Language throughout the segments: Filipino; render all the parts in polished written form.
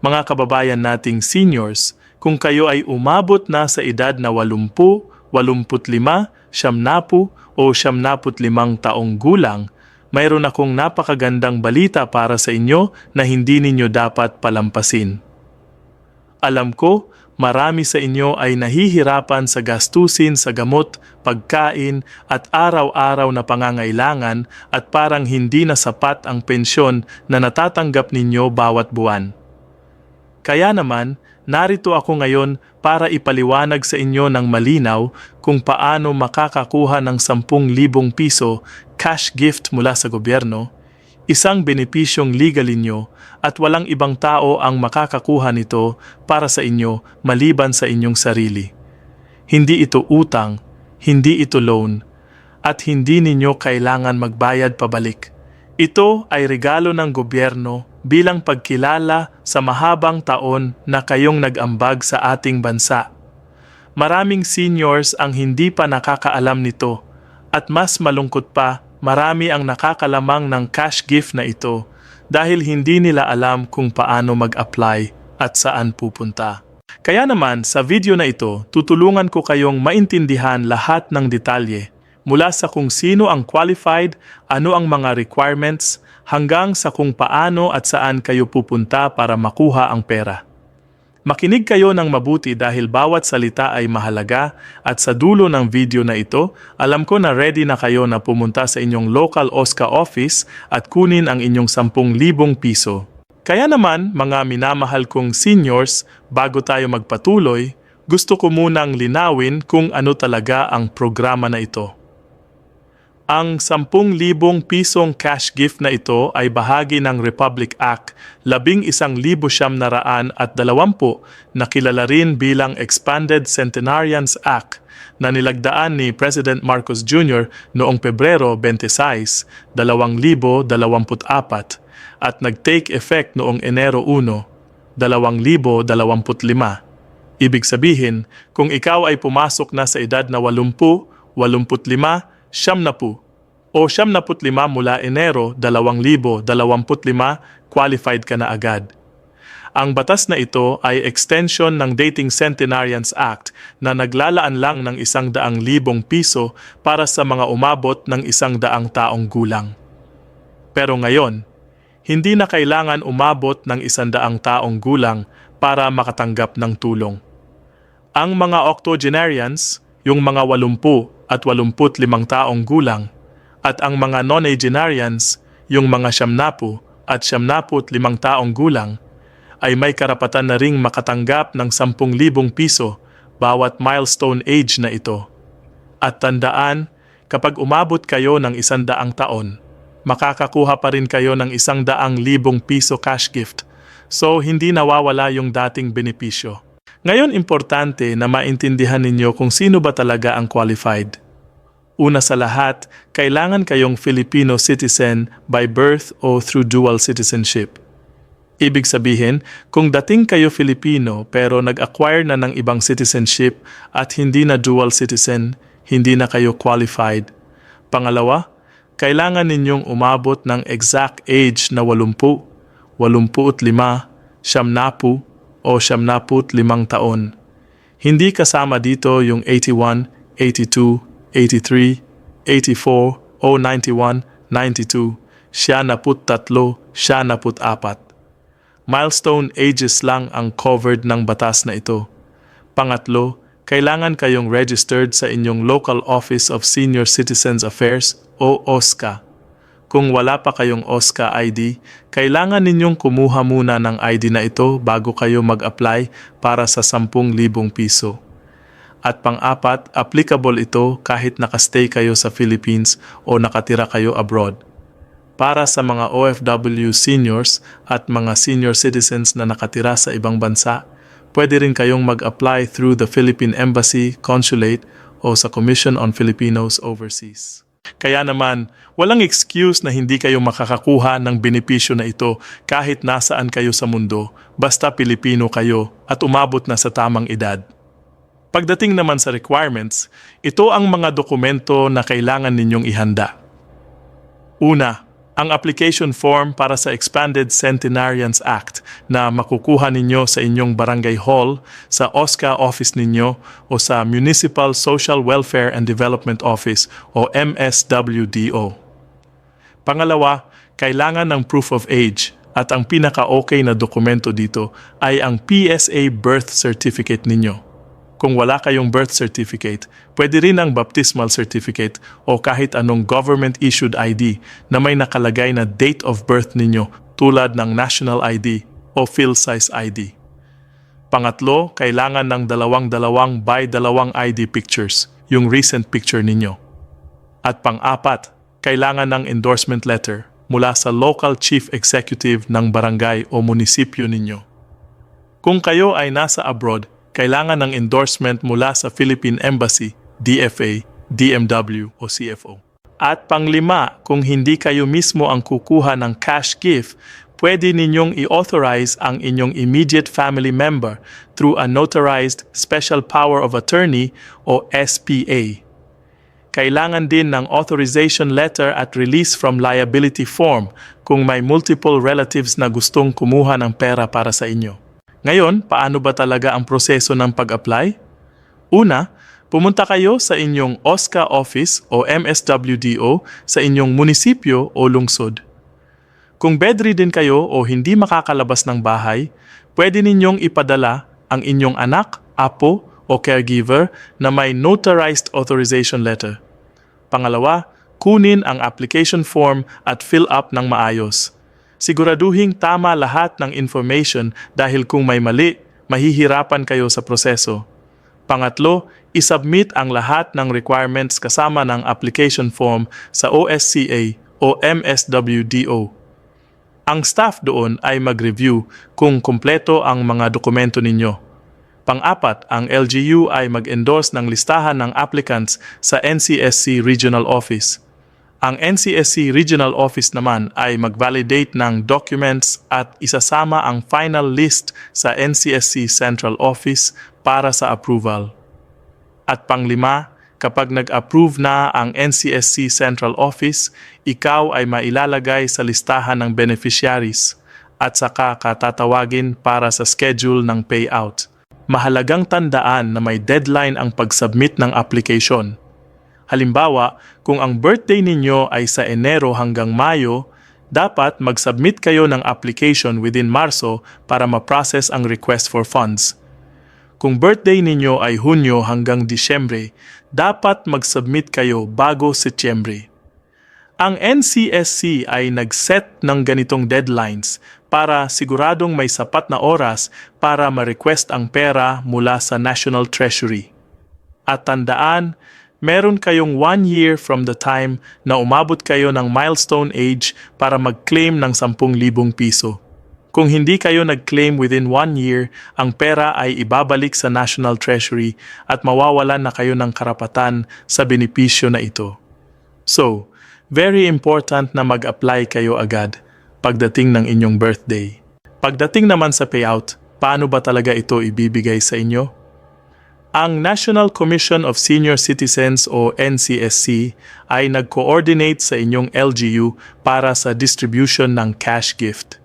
Mga kababayan nating seniors, kung kayo ay umabot na sa edad na 80, 85, 70 o 75 taong gulang, mayroon akong napakagandang balita para sa inyo na hindi ninyo dapat palampasin. Alam ko, marami sa inyo ay nahihirapan sa gastusin sa gamot, pagkain at araw-araw na pangangailangan at parang hindi na sapat ang pensyon na natatanggap ninyo bawat buwan. Kaya naman, narito ako ngayon para ipaliwanag sa inyo ng malinaw kung paano makakakuha ng 10,000 piso cash gift mula sa gobyerno, isang benepisyong legal inyo at walang ibang tao ang makakakuha nito para sa inyo maliban sa inyong sarili. Hindi ito utang, hindi ito loan, at hindi ninyo kailangan magbayad pabalik. Ito ay regalo ng gobyerno bilang pagkilala sa mahabang taon na kayong nag-ambag sa ating bansa. Maraming seniors ang hindi pa nakakaalam nito at mas malungkot pa, marami ang nakakalamang ng cash gift na ito dahil hindi nila alam kung paano mag-apply at saan pupunta. Kaya naman sa video na ito, tutulungan ko kayong maintindihan lahat ng detalye mula sa kung sino ang qualified, ano ang mga requirements, hanggang sa kung paano at saan kayo pupunta para makuha ang pera. Makinig kayo ng mabuti dahil bawat salita ay mahalaga at sa dulo ng video na ito, alam ko na ready na kayo na pumunta sa inyong local OSCA office at kunin ang inyong 10,000 piso. Kaya naman, mga minamahal kong seniors, bago tayo magpatuloy, gusto ko munang linawin kung ano talaga ang programa na ito. Ang 10,000 pisong cash gift na ito ay bahagi ng Republic Act 11,920 na kilala rin bilang Expanded Centenarians Act na nilagdaan ni President Marcos Jr. noong Pebrero 26, 2024 at nag-take effect noong Enero 1, 2025. Ibig sabihin, kung ikaw ay pumasok na sa edad na 80, 85, 70 o 75 mula Enero 2025, qualified ka na agad. Ang batas na ito ay extension ng Dating Centenarians Act na naglalaan lang ng 100,000 piso para sa mga umabot ng 100 taong gulang. Pero ngayon, hindi na kailangan umabot ng 100 taong gulang para makatanggap ng tulong. Ang mga octogenarians, yung mga 80 at 85 taong gulang, at ang mga nonagenarians, yung mga 70 at 75 taong gulang, ay may karapatan na ring makatanggap ng 10,000 piso bawat milestone age na ito. At tandaan, kapag umabot kayo ng 100 taon, makakakuha pa rin kayo ng 100,000 piso cash gift, so hindi nawawala yung dating benepisyo. Ngayon, importante na maintindihan ninyo kung sino ba talaga ang qualified. Una sa lahat, kailangan kayong Filipino citizen by birth o through dual citizenship. Ibig sabihin, kung dating kayo Filipino pero nag-acquire na ng ibang citizenship at hindi na dual citizen, hindi na kayo qualified. Pangalawa, kailangan ninyong umabot ng exact age na 80, 85, 70 o 75 taon. Hindi kasama dito yung 81, 82, 83, 84 o 91, 92, 93, 94. Milestone ages lang ang covered ng batas na ito. Pangatlo, kailangan kayong registered sa inyong local Office of Senior Citizens Affairs o OSCA. Kung wala pa kayong OSCA ID, kailangan ninyong kumuha muna ng ID na ito bago kayo mag-apply para sa 10,000 piso. At pang-apat, applicable ito kahit nakastay kayo sa Philippines o nakatira kayo abroad. Para sa mga OFW seniors at mga senior citizens na nakatira sa ibang bansa, pwede rin kayong mag-apply through the Philippine Embassy, Consulate o sa Commission on Filipinos Overseas. Kaya naman, walang excuse na hindi kayo makakakuha ng benepisyo na ito kahit nasaan kayo sa mundo, basta Pilipino kayo at umabot na sa tamang edad. Pagdating naman sa requirements, ito ang mga dokumento na kailangan ninyong ihanda. Una, Ang application form para sa Expanded Centenarians Act na makukuha ninyo sa inyong barangay hall, sa OSCA office ninyo o sa Municipal Social Welfare and Development Office o MSWDO. Pangalawa, kailangan ng proof of age at ang pinaka-okay na dokumento dito ay ang PSA birth certificate ninyo. Kung wala kayong birth certificate, pwede rin ang baptismal certificate o kahit anong government-issued ID na may nakalagay na date of birth ninyo tulad ng national ID o PhilScience ID. Pangatlo, kailangan ng dalawang by dalawang ID pictures, yung recent picture ninyo. At pang-apat, kailangan ng endorsement letter mula sa local chief executive ng barangay o munisipyo ninyo. Kung kayo ay nasa abroad, kailangan ng endorsement mula sa Philippine Embassy, DFA, DMW o CFO. At panglima, kung hindi kayo mismo ang kukuha ng cash gift, pwede ninyong i-authorize ang inyong immediate family member through a notarized Special Power of Attorney o SPA. Kailangan din ng authorization letter at release from liability form kung may multiple relatives na gustong kumuha ng pera para sa inyo. Ngayon, paano ba talaga ang proseso ng pag-apply? Una, pumunta kayo sa inyong OSCA office o MSWDO sa inyong munisipyo o lungsod. Kung bedridden kayo o hindi makakalabas ng bahay, pwede ninyong ipadala ang inyong anak, apo o caregiver na may notarized authorization letter. Pangalawa, kunin ang application form at fill up ng maayos. Siguraduhing tama lahat ng information dahil kung may mali, mahihirapan kayo sa proseso. Pangatlo, isubmit ang lahat ng requirements kasama ng application form sa OSCA o MSWDO. Ang staff doon ay mag-review kung kumpleto ang mga dokumento ninyo. Pang-apat, ang LGU ay mag-endorse ng listahan ng applicants sa NCSC Regional Office. Ang NCSC Regional Office naman ay mag-validate ng documents at isasama ang final list sa NCSC Central Office para sa approval. At panglima, kapag nag-approve na ang NCSC Central Office, ikaw ay mailalagay sa listahan ng beneficiaries at saka katatawagin para sa schedule ng payout. Mahalagang tandaan na may deadline ang pag-submit ng application. Halimbawa, kung ang birthday ninyo ay sa Enero hanggang Mayo, dapat mag-submit kayo ng application within Marso para ma-process ang request for funds. Kung birthday ninyo ay Hunyo hanggang Disyembre, dapat mag-submit kayo bago Setyembre. Ang NCSC ay nag-set ng ganitong deadlines para siguradong may sapat na oras para ma-request ang pera mula sa National Treasury. At tandaan, meron kayong 1 year from the time na umabot kayo ng milestone age para mag-claim ng 10,000 piso. Kung hindi kayo nag-claim within 1 year, ang pera ay ibabalik sa National Treasury at mawawalan na kayo ng karapatan sa benepisyo na ito. So, very important na mag-apply kayo agad pagdating ng inyong birthday. Pagdating naman sa payout, paano ba talaga ito ibibigay sa inyo? Ang National Commission of Senior Citizens o NCSC ay nag-coordinate sa inyong LGU para sa distribution ng cash gift.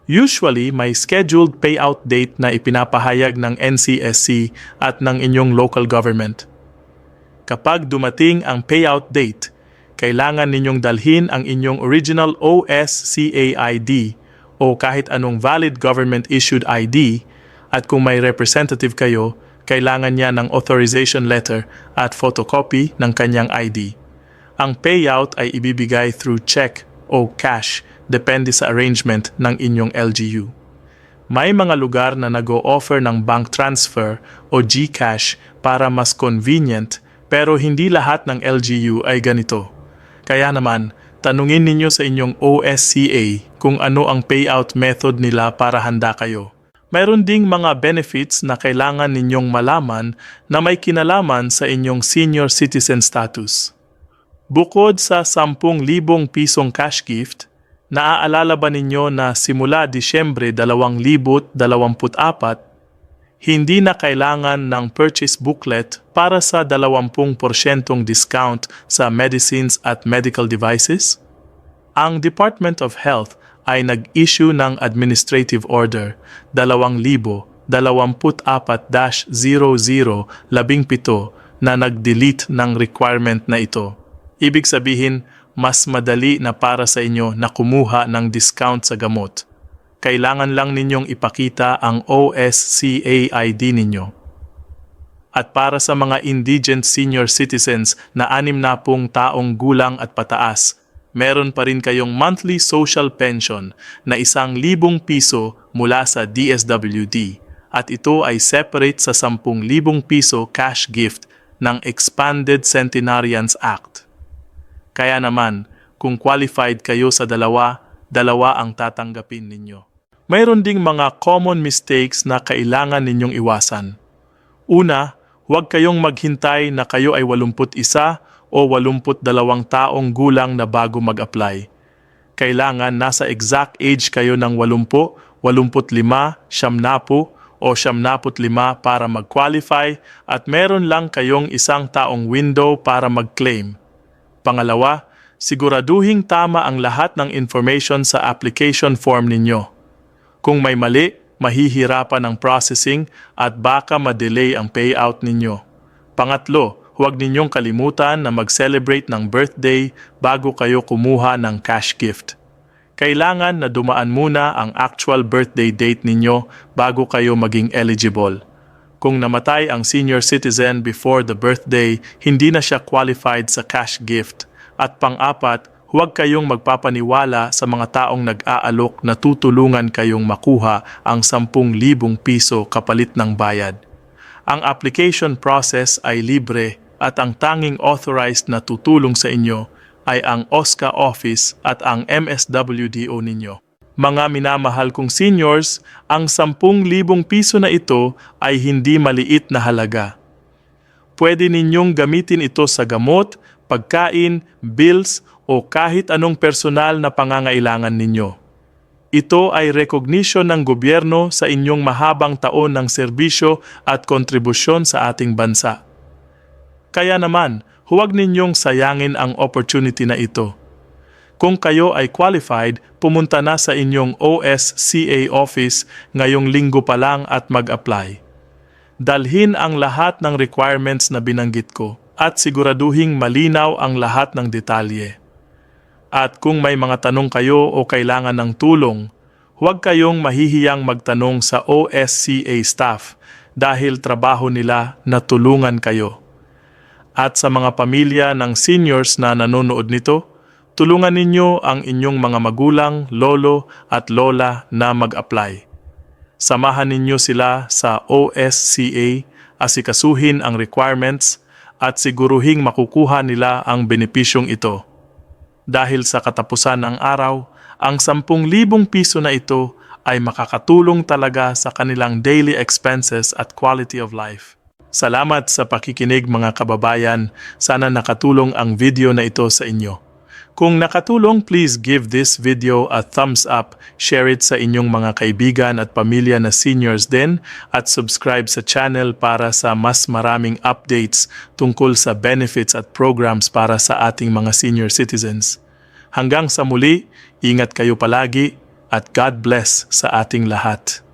Usually, may scheduled payout date na ipinapahayag ng NCSC at ng inyong local government. Kapag dumating ang payout date, kailangan ninyong dalhin ang inyong original OSCA ID o kahit anong valid government-issued ID at kung may representative kayo, kailangan niya ng authorization letter at photocopy ng kanyang ID. Ang payout ay ibibigay through check o cash, depende sa arrangement ng inyong LGU. May mga lugar na nag-o-offer ng bank transfer o GCash para mas convenient, pero hindi lahat ng LGU ay ganito. Kaya naman, tanungin ninyo sa inyong OSCA kung ano ang payout method nila para handa kayo. Mayroon ding mga benefits na kailangan ninyong malaman na may kinalaman sa inyong senior citizen status. Bukod sa 10,000 pisong cash gift, naaalala ba ninyo na simula Disyembre 2024, hindi na kailangan ng purchase booklet para sa 20% discount sa medicines at medical devices? Ang Department of Health ay nag-issue ng Administrative Order 2024-0017 na nag-delete ng requirement na ito. Ibig sabihin, mas madali na para sa inyo na kumuha ng discount sa gamot. Kailangan lang ninyong ipakita ang OSCA ID ninyo. At para sa mga indigent senior citizens na 60 taong gulang at pataas, meron pa rin kayong monthly social pension na 1,000 piso mula sa DSWD at ito ay separate sa 10,000 piso cash gift ng Expanded Centenarians Act. Kaya naman, kung qualified kayo sa dalawa ang tatanggapin ninyo. Mayroon ding mga common mistakes na kailangan ninyong iwasan. Una, huwag kayong maghintay na kayo ay 81 o 82 taong gulang na bago mag-apply. Kailangan nasa exact age kayo ng 80, 85, 70 o 75 para mag-qualify at meron lang kayong 1 taong window para mag-claim. Pangalawa, siguraduhing tama ang lahat ng information sa application form ninyo. Kung may mali, mahihirapan ang processing at baka ma-delay ang payout ninyo. Pangatlo, huwag ninyong kalimutan na mag-celebrate ng birthday bago kayo kumuha ng cash gift. Kailangan na dumaan muna ang actual birthday date ninyo bago kayo maging eligible. Kung namatay ang senior citizen before the birthday, hindi na siya qualified sa cash gift. At pang-apat, huwag kayong magpapaniwala sa mga taong nag-aalok na tutulungan kayong makuha ang 10,000 piso kapalit ng bayad. Ang application process ay libre at ang tanging authorized na tutulong sa inyo ay ang OSCA office at ang MSWDO ninyo. Mga minamahal kong seniors, ang 10,000 piso na ito ay hindi maliit na halaga. Pwede ninyong gamitin ito sa gamot, pagkain, bills o kahit anong personal na pangangailangan ninyo. Ito ay recognition ng gobyerno sa inyong mahabang taon ng serbisyo at kontribusyon sa ating bansa. Kaya naman, huwag ninyong sayangin ang opportunity na ito. Kung kayo ay qualified, pumunta na sa inyong OSCA office ngayong linggo pa lang at mag-apply. Dalhin ang lahat ng requirements na binanggit ko at siguraduhing malinaw ang lahat ng detalye. At kung may mga tanong kayo o kailangan ng tulong, huwag kayong mahihiyang magtanong sa OSCA staff dahil trabaho nila na tulungan kayo. At sa mga pamilya ng seniors na nanonood nito, tulungan ninyo ang inyong mga magulang, lolo at lola na mag-apply. Samahan ninyo sila sa OSCA, asikasuhin ang requirements at siguruhing makukuha nila ang benepisyong ito. Dahil sa katapusan ng araw, ang 10,000 piso na ito ay makakatulong talaga sa kanilang daily expenses at quality of life. Salamat sa pakikinig mga kababayan. Sana nakatulong ang video na ito sa inyo. Kung nakatulong, please give this video a thumbs up, share it sa inyong mga kaibigan at pamilya na seniors din, at subscribe sa channel para sa mas maraming updates tungkol sa benefits at programs para sa ating mga senior citizens. Hanggang sa muli, ingat kayo palagi at God bless sa ating lahat.